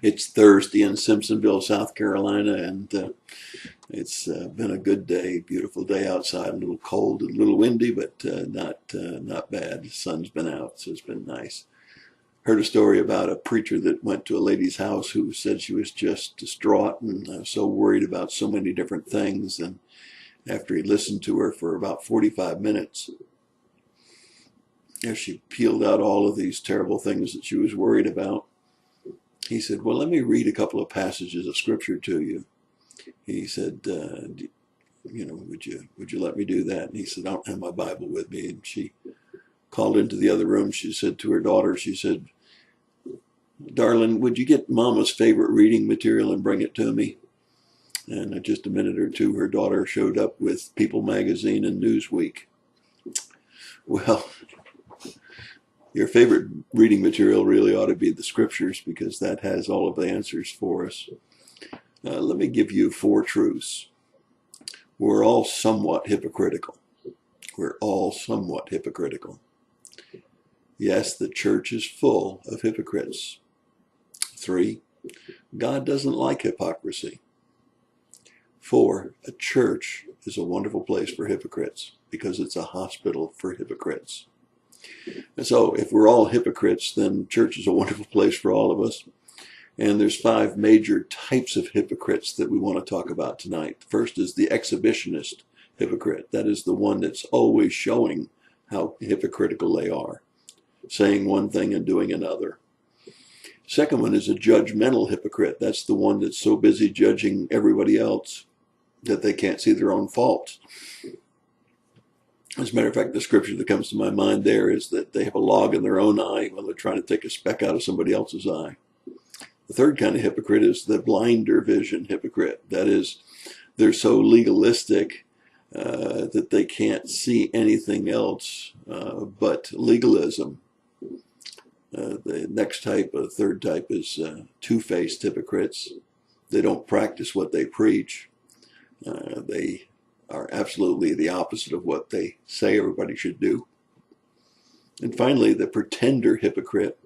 It's Thursday in Simpsonville, South Carolina, and it's been a good day, beautiful day outside. A little cold, a little windy, but not bad. The sun's been out, so it's been nice. Heard a story about a preacher that went to a lady's house who said she was just distraught and so worried about so many different things. And after he listened to her for about 45 minutes, as she peeled out all of these terrible things that she was worried about, he said, "Well, let me read a couple of passages of scripture to you." He said, would you let me do that? And he said, "I don't have my Bible with me." And she called into the other room. She said to her daughter, she said, "Darling, would you get Mama's favorite reading material and bring it to me?" And in just a minute or two, her daughter showed up with People magazine and Newsweek. Well, your favorite reading material really ought to be the scriptures, because that has all of the answers for us. Let me give you 4 truths. We're all somewhat hypocritical. We're all somewhat hypocritical. Yes, the church is full of hypocrites. 3, God doesn't like hypocrisy. 4, a church is a wonderful place for hypocrites because it's a hospital for hypocrites. And so if we're all hypocrites, then church is a wonderful place for all of us. And there's 5 major types of hypocrites that we want to talk about tonight. The first is the exhibitionist hypocrite. That is the one that's always showing how hypocritical they are, saying one thing and doing another. Second one is a judgmental hypocrite. That's the one that's so busy judging everybody else that they can't see their own faults. As a matter of fact, the scripture that comes to my mind there is that they have a log in their own eye while they're trying to take a speck out of somebody else's eye. The third kind of hypocrite is the blinder vision hypocrite. That is, they're so legalistic that they can't see anything else but legalism. The next type, the third type, is two-faced hypocrites. They don't practice what they preach. They are absolutely the opposite of what they say everybody should do. And finally, the pretender hypocrite.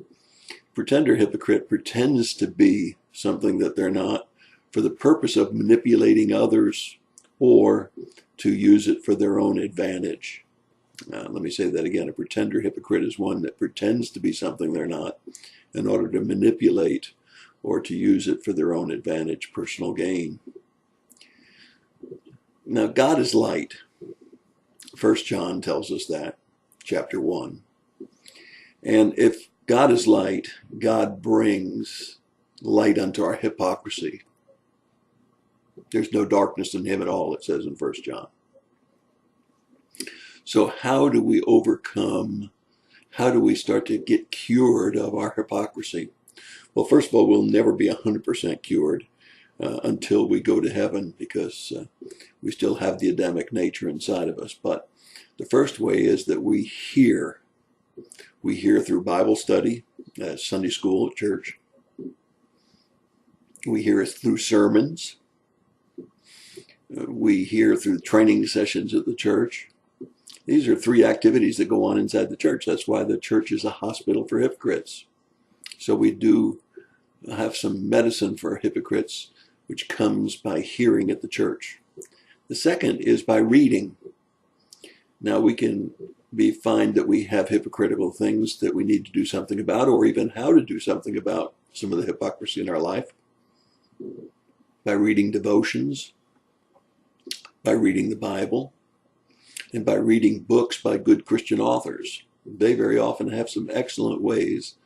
Pretender hypocrite pretends to be something that they're not for the purpose of manipulating others or to use it for their own advantage. Let me say that again. A pretender hypocrite is one that pretends to be something they're not in order to manipulate or to use it for their own advantage, personal gain. Now, God is light. 1 John tells us that, chapter 1. And if God is light, God brings light unto our hypocrisy. There's no darkness in him at all, it says in 1 John. So how do we overcome, how do we start to get cured of our hypocrisy? Well, first of all, we'll never be 100% cured until we go to heaven, because we still have the Adamic nature inside of us. But the first way is that we hear. We hear through Bible study, Sunday school at church. We hear it through sermons. We hear through training sessions at the church. These are 3 activities that go on inside the church. That's why the church is a hospital for hypocrites. So we do have some medicine for hypocrites, which comes by hearing at the church. The second is by reading. Now we can find that we have hypocritical things that we need to do something about, or even how to do something about some of the hypocrisy in our life, by reading devotions, by reading the Bible, and by reading books by good Christian authors. They very often have some excellent ways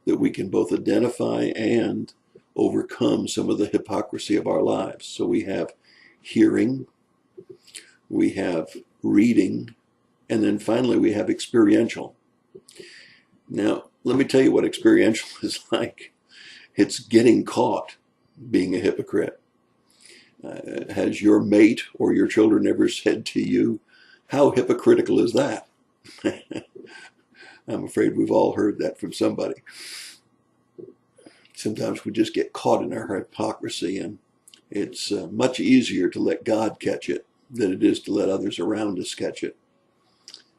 that we can both identify and overcome some of the hypocrisy of our lives. So we have hearing, we have reading, and then finally we have experiential. Now, let me tell you what experiential is like. It's getting caught being a hypocrite. Has your mate or your children ever said to you, "How hypocritical is that?" I'm afraid we've all heard that from somebody. Sometimes we just get caught in our hypocrisy, and it's much easier to let God catch it than it is to let others around us catch it.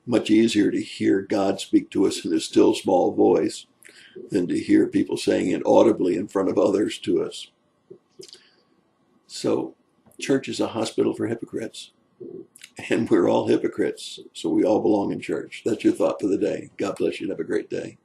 Much easier to hear God speak to us in a still small voice than to hear people saying it audibly in front of others to us. So church is a hospital for hypocrites. And we're all hypocrites, so we all belong in church. That's your thought for the day. God bless you and have a great day.